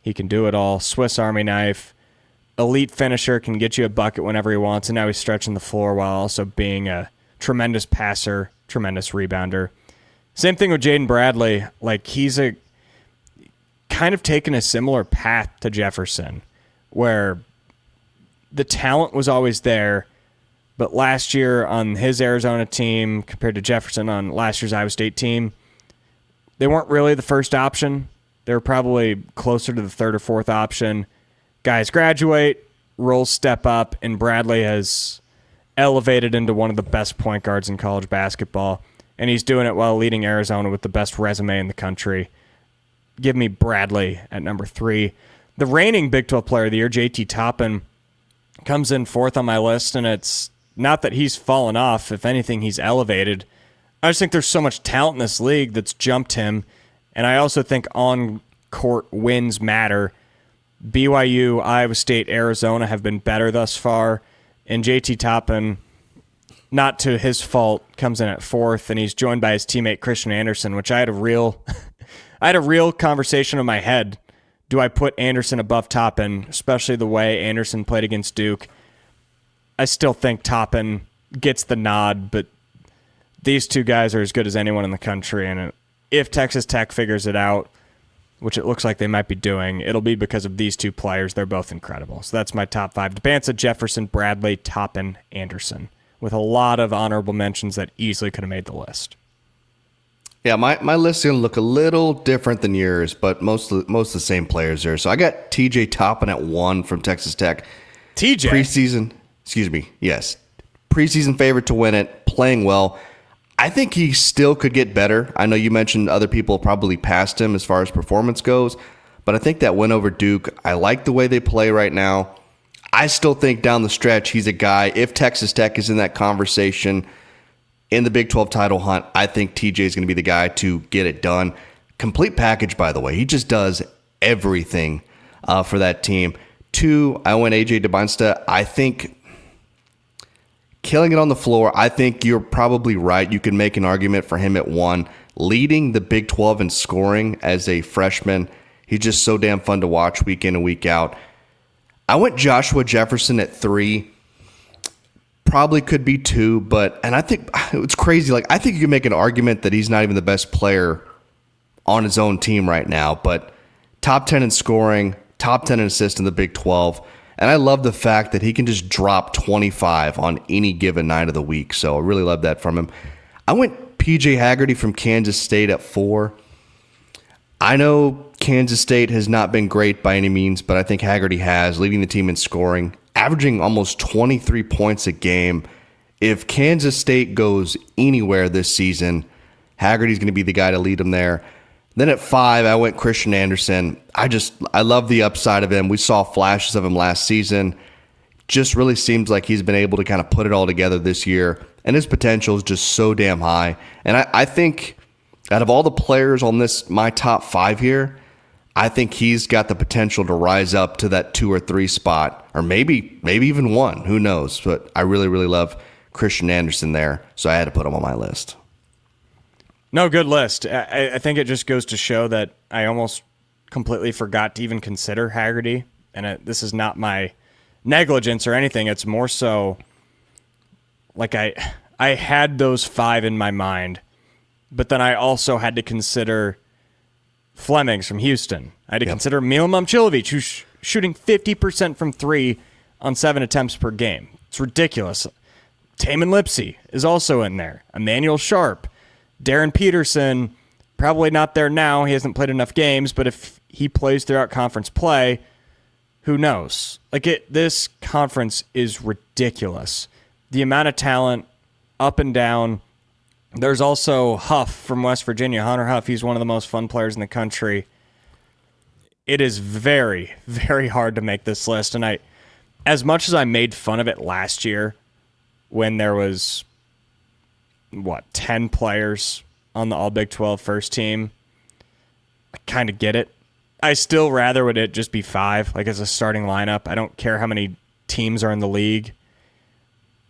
He can do it all. Swiss Army knife. Elite finisher, can get you a bucket whenever he wants, and now he's stretching the floor while also being a tremendous passer, tremendous rebounder. Same thing with Jaden Bradley. Like, he's a kind of taken a similar path to Jefferson, where the talent was always there, but last year on his Arizona team compared to Jefferson on last year's Iowa State team, they weren't really the first option. They were probably closer to the third or fourth option. Guys graduate, roles step up, and Bradley has elevated into one of the best point guards in college basketball, and he's doing it while leading Arizona with the best resume in the country. Give me Bradley at number 3. The reigning Big 12 Player of the Year, JT Toppin, comes in 4th on my list, and it's not that he's fallen off. If anything, he's elevated. I just think there's so much talent in this league that's jumped him, and I also think on-court wins matter. BYU, Iowa State, Arizona have been better thus far, and JT Toppin, not to his fault, comes in at 4th, and he's joined by his teammate Christian Anderson, which I had a real conversation in my head. Do I put Anderson above Toppin, especially the way Anderson played against Duke? I still think Toppin gets the nod, but these two guys are as good as anyone in the country, and if Texas Tech figures it out, which it looks like they might be doing, it'll be because of these two players. They're both incredible. So that's my top 5. Debansa, Jefferson, Bradley, Toppin, Anderson, with a lot of honorable mentions that easily could have made the list. Yeah, my list is going to look a little different than yours, but most of the same players there. So I got TJ Toppin at 1 from Texas Tech. TJ? Preseason favorite to win it, playing well. I think he still could get better. I know you mentioned other people probably passed him as far as performance goes, but I think that win over Duke, I like the way they play right now. I still think down the stretch he's a guy, if Texas Tech is in that conversation in the Big 12 title hunt, I think TJ is going to be the guy to get it done. Complete package, by the way. He just does everything for that team. 2, I went AJ Debinsta. I think killing it on the floor, I think you're probably right. You can make an argument for him at 1. Leading the Big 12 in scoring as a freshman. He's just so damn fun to watch week in and week out. I went Joshua Jefferson at 3. Probably could be 2, and I think it's crazy. Like, I think you can make an argument that he's not even the best player on his own team right now, but top 10 in scoring, top 10 in assists in the Big 12. And I love the fact that he can just drop 25 on any given night of the week. So I really love that from him. I went PJ Haggerty from Kansas State at 4. I know Kansas State has not been great by any means, but I think Haggerty has, leading the team in scoring, averaging almost 23 points a game. If Kansas State goes anywhere this season, Haggerty's going to be the guy to lead them there. Then at 5, I went Christian Anderson. I love the upside of him. We saw flashes of him last season. Just really seems like he's been able to kind of put it all together this year, and his potential is just so damn high. And I think out of all the players on my top 5 here, I think he's got the potential to rise up to that 2 or 3 spot, or maybe even 1. Who knows? But I really, really love Christian Anderson there, so I had to put him on my list. No, good list. I think it just goes to show that I almost completely forgot to even consider Haggerty, and this is not my negligence or anything. It's more so like I had those 5 in my mind, but then I also had to consider Flemings from Houston. I had to consider Milan Momcilovic, who's shooting 50% from 3 on 7 attempts per game. It's ridiculous. Taman Lipsey is also in there. Emmanuel Sharp. Darren Peterson, probably not there now. He hasn't played enough games, but if he plays throughout conference play, who knows? This conference is ridiculous. The amount of talent up and down. There's also Huff from West Virginia, Hunter Huff. He's one of the most fun players in the country. it is very, very hard to make this list. And as much as I made fun of it last year when there was, 10 players on the All Big 12 first team, I kind of get it. I still rather would it just be 5, like as a starting lineup. I don't care how many teams are in the league.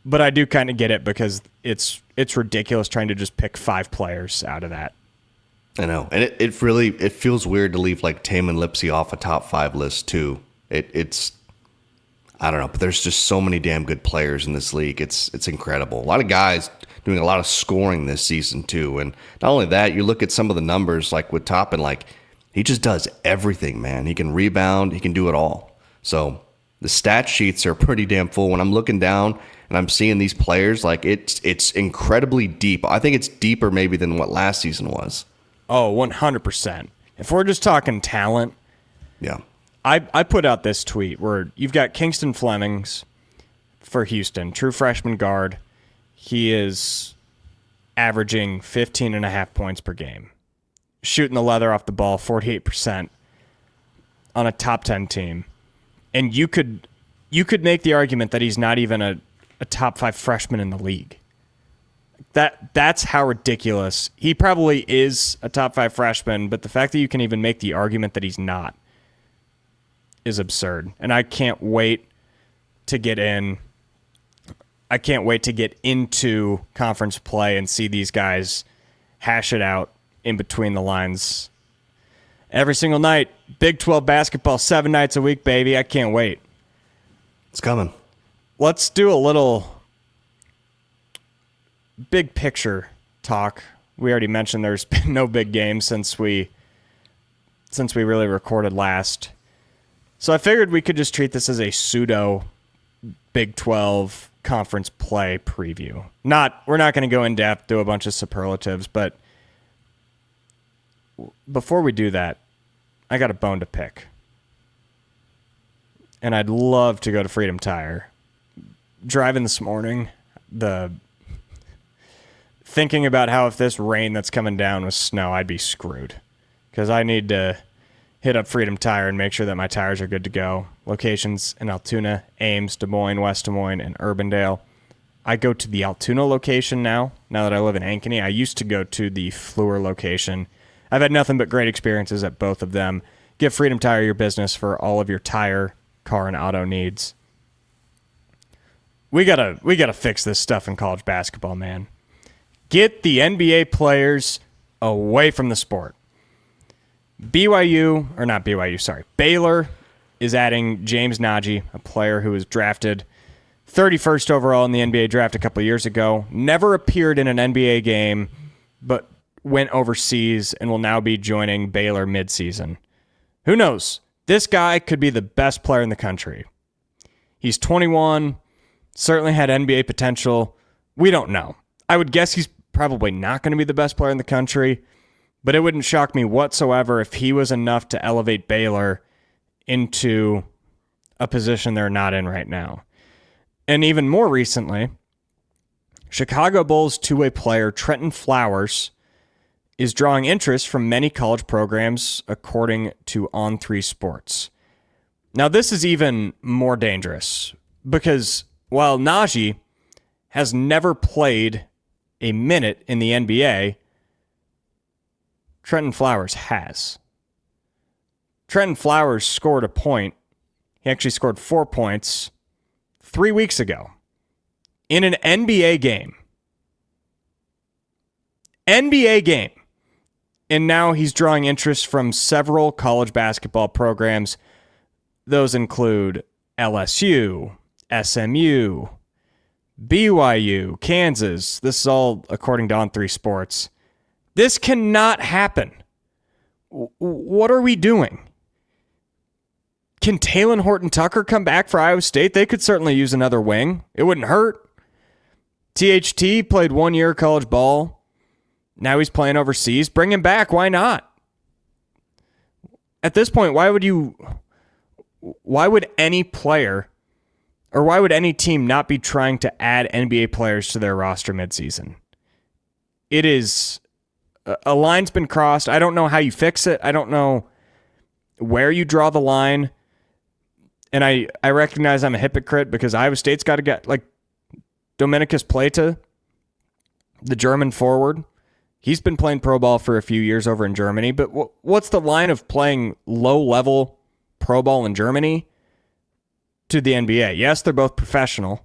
But I do kind of get it because it's ridiculous trying to just pick 5 players out of that. I know. And it feels weird to leave like Taman Lipsy off a top 5 list too. It's I don't know, but there's just so many damn good players in this league. It's incredible. A lot of guys doing a lot of scoring this season too. And not only that, you look at some of the numbers like with Toppin, like he just does everything, man. He can rebound, he can do it all. So the stat sheets are pretty damn full. When I'm looking down and I'm seeing these players, like it's incredibly deep. I think it's deeper maybe than what last season was. Oh, 100%. If we're just talking talent, yeah. I put out this tweet where you've got Kingston Flemings for Houston, true freshman guard. He is averaging 15.5 points per game, shooting the leather off the ball 48% on a top 10 team. And you could make the argument that he's not even a top 5 freshman in the league. That's how ridiculous. He probably is a top 5 freshman, but the fact that you can even make the argument that he's not is absurd. And I can't wait to get in. I can't wait to get into conference play and see these guys hash it out in between the lines every single night. Big 12 basketball 7 nights a week, baby. I can't wait. It's coming. Let's do a little big picture talk. We already mentioned there's been no big games since we really recorded last. So I figured we could just treat this as a pseudo Big 12 conference play preview. We're not going to go in depth, do a bunch of superlatives, but before we do that, I got a bone to pick. And I'd love to go to Freedom Tire. Driving this morning, thinking about how if this rain that's coming down was snow, I'd be screwed. Because I need to hit up Freedom Tire and make sure that my tires are good to go. Locations in Altoona, Ames, Des Moines, West Des Moines, and Urbandale. I go to the Altoona location now that I live in Ankeny. I used to go to the Fleur location. I've had nothing but great experiences at both of them. Give Freedom Tire your business for all of your tire, car, and auto needs. We gotta fix this stuff in college basketball, man. Get the NBA players away from the sport. Baylor is adding James Nagy, a player who was drafted 31st overall in the NBA draft a couple of years ago. Never appeared in an NBA game, but went overseas and will now be joining Baylor midseason. Who knows? This guy could be the best player in the country. He's 21, certainly had NBA potential. We don't know. I would guess he's probably not going to be the best player in the country, but it wouldn't shock me whatsoever if he was enough to elevate Baylor into a position they're not in right now. And even more recently, Chicago Bulls two-way player Trenton Flowers is drawing interest from many college programs, according to On3 Sports. Now, this is even more dangerous because while Najee has never played a minute in the NBA, Trenton Flowers has. Trenton Flowers scored a point. He actually scored 4 points 3 weeks ago in an NBA game. NBA game. And now he's drawing interest from several college basketball programs. Those include LSU, SMU, BYU, Kansas. This is all according to On3 Sports. This cannot happen. What are we doing? Can Talen Horton-Tucker come back for Iowa State? They could certainly use another wing. It wouldn't hurt. THT played 1 year college ball. Now he's playing overseas. Bring him back. Why not? At this point, why would any player or why would any team not be trying to add NBA players to their roster midseason? It is, a line's been crossed. I don't know how you fix it. I don't know where you draw the line, and I recognize I'm a hypocrite because Iowa State's got to get, like, Dominicus Plata, the German forward. He's been playing pro ball for a few years over in Germany, but what's the line of playing low-level pro ball in Germany to the NBA? Yes, they're both professional,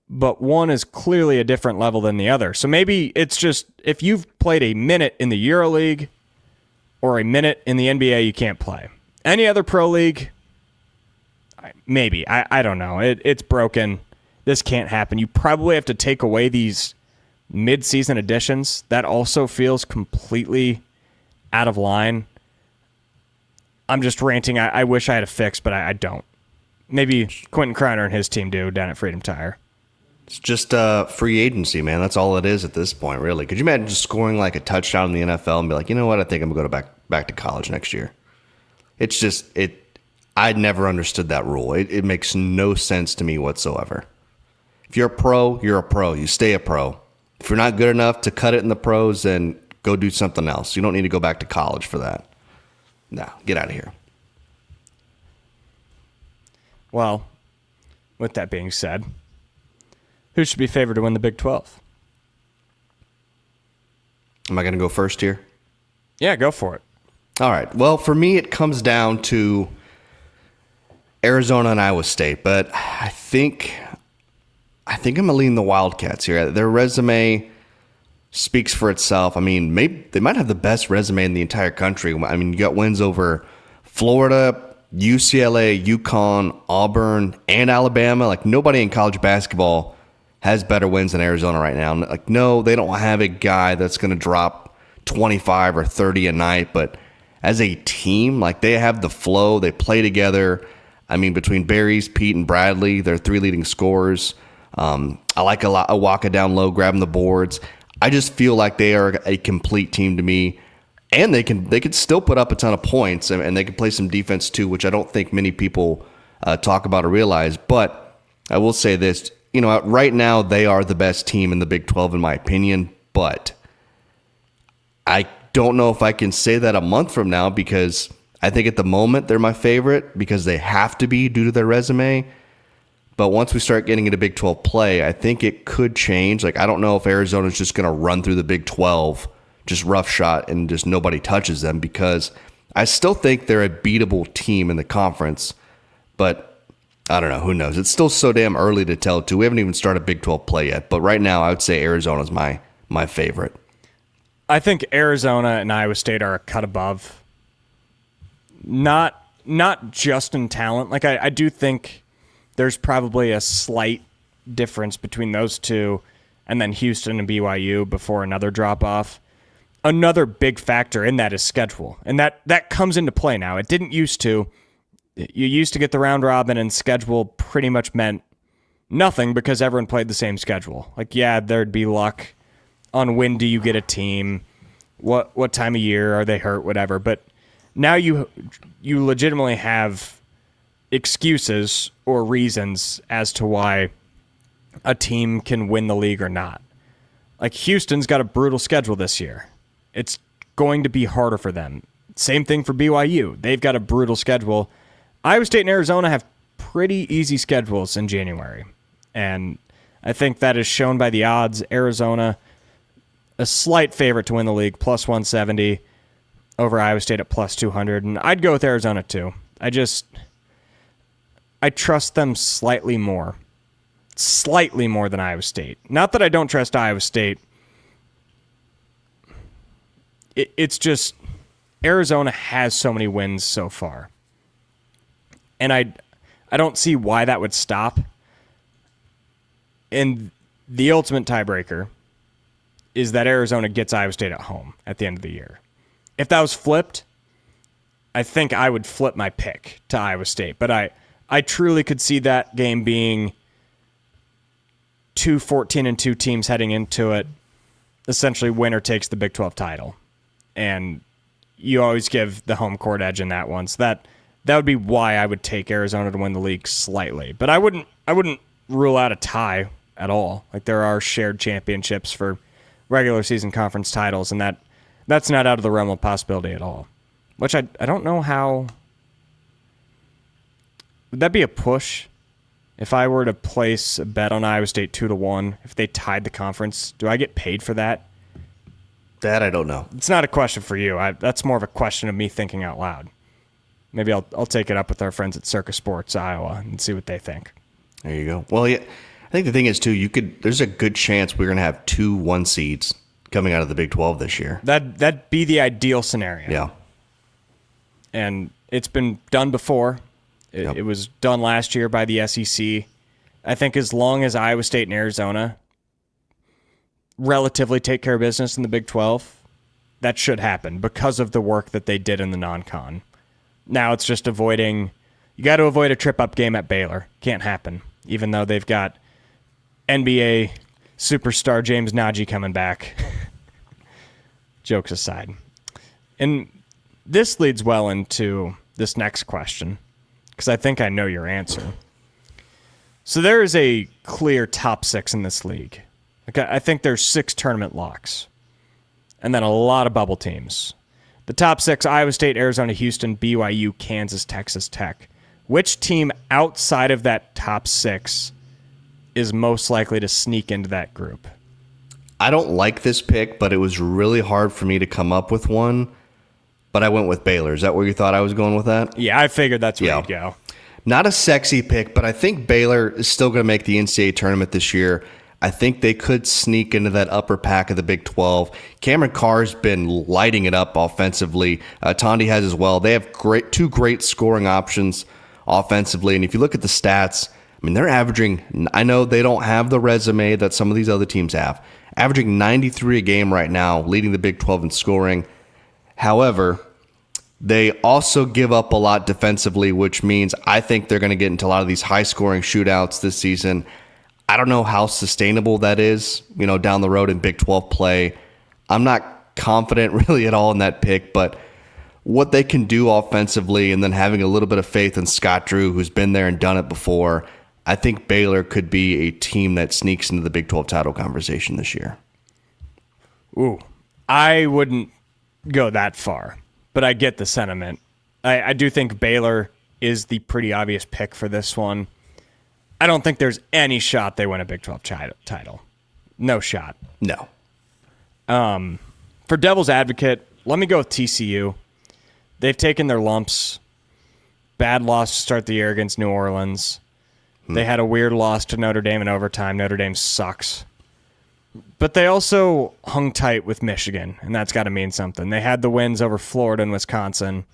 but one is clearly a different level than the other. So maybe it's just, if you've played a minute in the EuroLeague or a minute in the NBA, you can't play. Any other pro league, maybe. I don't know. It's broken. This can't happen. You probably have to take away these mid-season additions. That also feels completely out of line. I'm just ranting. I wish I had a fix, but I don't. Maybe Quentin Kreiner and his team do down at Freedom Tire. It's just free agency, man. That's all it is at this point, really. Could you imagine just scoring like a touchdown in the NFL and be like, you know what? I think I'm going to go back to college next year. It's just, I never understood that rule. It makes no sense to me whatsoever. If you're a pro, you're a pro. You stay a pro. If you're not good enough to cut it in the pros, then go do something else. You don't need to go back to college for that. No, get out of here. Well, with that being said, who should be favored to win the Big 12? Am I going to go first here? Yeah, go for it. All right. Well, for me, it comes down to Arizona and Iowa State, but I think I'm going to lean the Wildcats here. Their resume speaks for itself. I mean, maybe they might have the best resume in the entire country. I mean, you got wins over Florida, UCLA, UConn, Auburn, and Alabama. Like, nobody in college basketball has better wins than Arizona right now. Like, no, they don't have a guy that's going to drop 25 or 30 a night, but as a team, like, they have the flow. They play together. I mean, between Barry's, Pete, and Bradley, they're three leading scorers. I like Awaka down low, grabbing the boards. I just feel like they are a complete team to me, and they can still put up a ton of points, and they can play some defense too, which I don't think many people talk about or realize. But I will say this, right now they are the best team in the Big 12 in my opinion, but I don't know if I can say that a month from now, because I think at the moment they're my favorite because they have to be due to their resume. But once we start getting into Big 12 play, I think it could change. Like, I don't know if Arizona's just going to run through the Big 12, just rough shot, and just nobody touches them, because I still think they're a beatable team in the conference. But I don't know. Who knows? It's still so damn early to tell, too. We haven't even started Big 12 play yet. But right now, I would say Arizona's my favorite. I think Arizona and Iowa State are a cut above. Not just in talent. Like, I do think there's probably a slight difference between those two and then Houston and BYU before another drop-off. Another big factor in that is schedule, and that comes into play now. It didn't used to. You used to get the round robin, and schedule pretty much meant nothing because everyone played the same schedule. Like, yeah, there'd be luck on when do you get a team, what time of year are they hurt, whatever. But now you legitimately have excuses or reasons as to why a team can win the league or not. Like, Houston's got a brutal schedule this year. It's going to be harder for them. Same thing for BYU. They've got a brutal schedule. Iowa State and Arizona have pretty easy schedules in January. And I think that is shown by the odds. Arizona, a slight favorite to win the league, plus 170 over Iowa State at plus 200. And I'd go with Arizona too. I trust them slightly more than Iowa State. Not that I don't trust Iowa State. It's just Arizona has so many wins so far. And I don't see why that would stop. And the ultimate tiebreaker is that Arizona gets Iowa State at home at the end of the year. If that was flipped, I think I would flip my pick to Iowa State. But I truly could see that game being 2 14-2 teams heading into it. Essentially, winner takes the Big 12 title. And you always give the home court edge in that one. So that would be why I would take Arizona to win the league slightly. But I wouldn't rule out a tie at all. Like, there are shared championships for regular season conference titles, and that's not out of the realm of possibility at all. which I don't know how. Would that be a push? If I were to place a bet on Iowa State 2-1, if they tied the conference, do I get paid for that? That I don't know. It's not a question for you. That's more of a question of me thinking out loud. Maybe I'll take it up with our friends at Circus Sports Iowa and see what they think. There you go. Well, yeah, I think the thing is too, there's a good chance we're going to have 2 1 seeds coming out of the Big 12 this year. That'd be the ideal scenario. Yeah. And it's been done before. It was done last year by the SEC. I think as long as Iowa State and Arizona relatively take care of business in the Big 12, that should happen because of the work that they did in the non-con. Now it's just you got to avoid a trip-up game at Baylor. Can't happen, even though they've got NBA superstar James Nagy coming back. Jokes aside. And this leads well into this next question, because I think I know your answer. So there is a clear top 6 in this league. I think there's 6 tournament locks, and then a lot of bubble teams. The top 6, Iowa State, Arizona, Houston, BYU, Kansas, Texas Tech. Which team outside of that top 6 is most likely to sneak into that group? I don't like this pick, but it was really hard for me to come up with one. But I went with Baylor. Is that where you thought I was going with that? Yeah, I figured that's where you'd go. Not a sexy pick, but I think Baylor is still going to make the NCAA tournament this year. I think they could sneak into that upper pack of the Big 12. Cameron Carr's been lighting it up offensively. Tondi has as well. They have 2 great scoring options offensively. And if you look at the stats, I mean, they're averaging, I know they don't have the resume that some of these other teams have, averaging 93 a game right now, leading the Big 12 in scoring. However, they also give up a lot defensively, which means I think they're going to get into a lot of these high-scoring shootouts this season. I don't know how sustainable that is, down the road in Big 12 play. I'm not confident really at all in that pick, but what they can do offensively and then having a little bit of faith in Scott Drew, who's been there and done it before, I think Baylor could be a team that sneaks into the Big 12 title conversation this year. Ooh, I wouldn't go that far, but I get the sentiment. I do think Baylor is the pretty obvious pick for this one. I don't think there's any shot they win a Big 12 title. No shot. No. For devil's advocate, let me go with TCU. They've taken their lumps. Bad loss to start the year against New Orleans. They had a weird loss to Notre Dame in overtime. Notre Dame sucks. But they also hung tight with Michigan, and that's got to mean something. They had the wins over Florida and Wisconsin.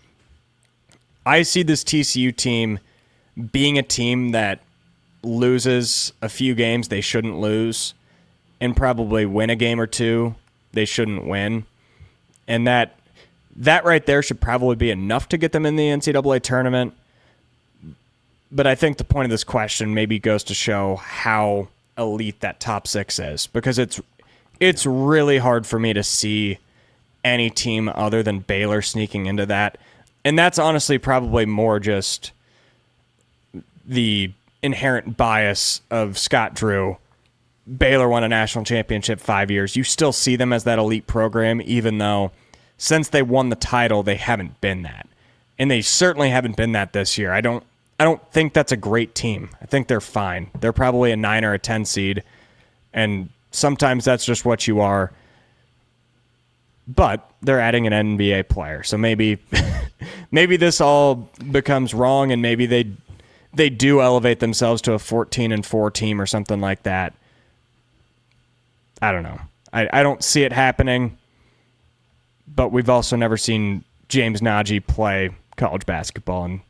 I see this TCU team being a team that loses a few games they shouldn't lose and probably win a game or two they shouldn't win. And that right there should probably be enough to get them in the NCAA tournament. But I think the point of this question maybe goes to show how elite that top 6 is, because it's really hard for me to see any team other than Baylor sneaking into that. And that's honestly probably more just the inherent bias of Scott Drew. Baylor won a national championship 5 years. You still see them as that elite program, even though since they won the title, they haven't been that. And they certainly haven't been that this year. I don't think that's a great team. I think they're fine. They're probably a 9 or a 10 seed, and sometimes that's just what you are. But they're adding an NBA player, so maybe this all becomes wrong, and maybe they do elevate themselves to a 14-4 team or something like that. I don't know. I don't see it happening, but we've also never seen James Nagy play college basketball, and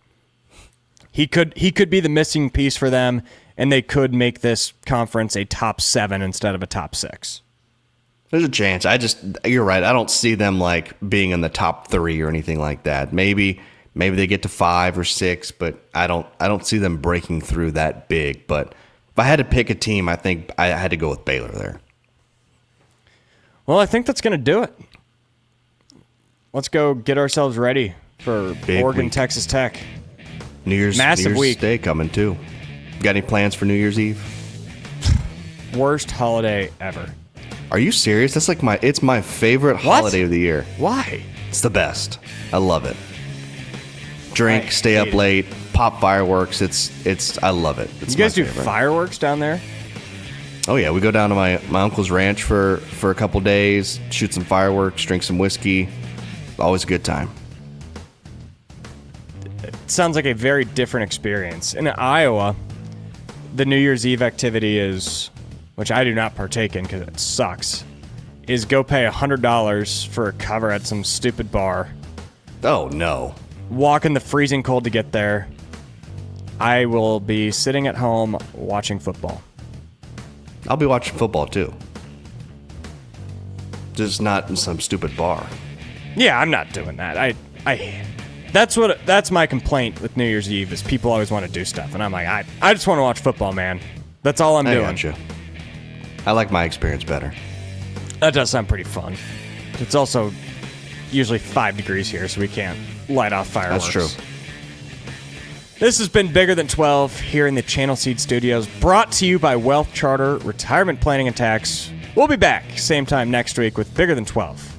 he could be the missing piece for them, and they could make this conference a top 7 instead of a top 6. There's a chance. You're right. I don't see them like being in the top 3 or anything like that. Maybe they get to 5 or 6, but I don't see them breaking through that big. But if I had to pick a team, I think I had to go with Baylor there. Well, I think that's going to do it. Let's go get ourselves ready for Big Oregon, week. Texas Tech. Massive New Year's week. Day coming too. Got any plans for New Year's Eve? Worst holiday ever. Are you serious? That's like it's my favorite holiday of the year. Why? It's the best. I love it. Drink, stay up late, pop fireworks. I love it. It's you guys my do favorite. fireworks down there? Oh yeah, we go down to my uncle's ranch for a couple days, shoot some fireworks, drink some whiskey. Always a good time. It sounds like a very different experience. In Iowa, the New Year's Eve activity is, which I do not partake in because it sucks, is go pay $100 for a cover at some stupid bar. Oh no. Walk in the freezing cold to get there. I will be sitting at home watching football. I'll be watching football too. Just not in some stupid bar. Yeah, I'm not doing that. That's my complaint with New Year's Eve is people always want to do stuff, and I'm like, I just want to watch football, man. That's all I'm doing. Gotcha. I like my experience better. That does sound pretty fun. It's also usually 5 degrees here, so we can't light off fireworks. That's true. This has been Bigger Than 12 here in the Channel Seed Studios, brought to you by WealthCharter Retirement Planning and Tax. We'll be back same time next week with Bigger Than 12.